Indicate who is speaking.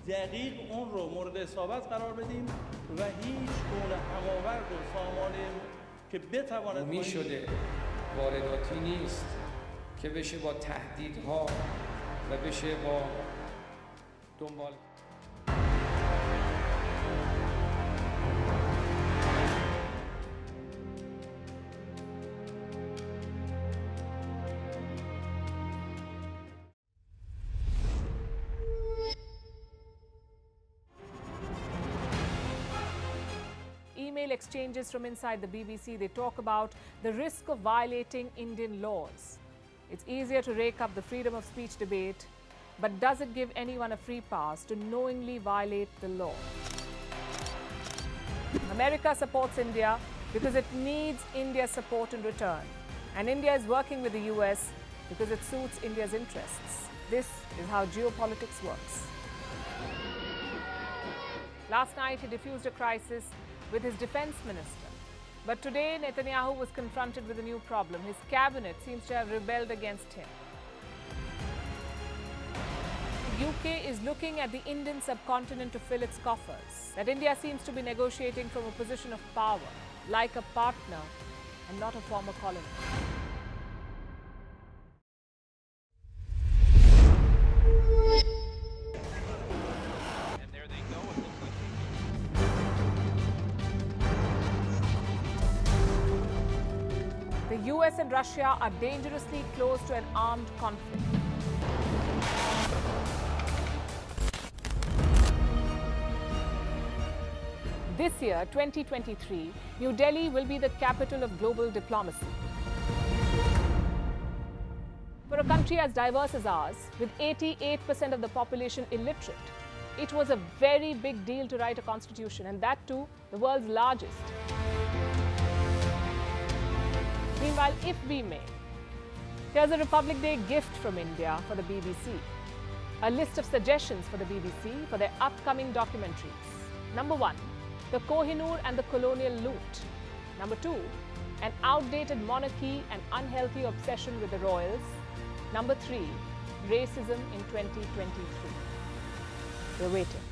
Speaker 1: دقیق اون رو مورد اصابت قرار بدیم و هیچ گونه هماورد و سامانه که بتواند
Speaker 2: بومی شده وارداتی نیست که بشه با تهدیدها و بشه با دنبال
Speaker 3: Email exchanges from inside the BBC, they talk about the risk of violating Indian laws. It's easier to rake up the freedom of speech debate, but does it give anyone a free pass to knowingly violate the law? America supports India because it needs India's support in return. And India is working with the US because it suits India's interests. This is how geopolitics works. Last night, he diffused a crisis with his defense minister. But today, Netanyahu was confronted with a new problem. His cabinet seems to have rebelled against him. The UK is looking at the Indian subcontinent to fill its coffers. That India seems to be negotiating from a position of power, like a partner and not a former colony. The US and Russia are dangerously close to an armed conflict. This year, 2023, New Delhi will be the capital of global diplomacy. For a country as diverse as ours, with 88% of the population illiterate, it was a very big deal to write a constitution, and that too, the world's largest. Meanwhile, if we may, here's a Republic Day gift from India for the BBC. A list of suggestions for the BBC for their upcoming documentaries. Number 1, the Kohinoor and the colonial loot. Number 2, an outdated monarchy and unhealthy obsession with the royals. Number 3, racism in 2023. We're waiting.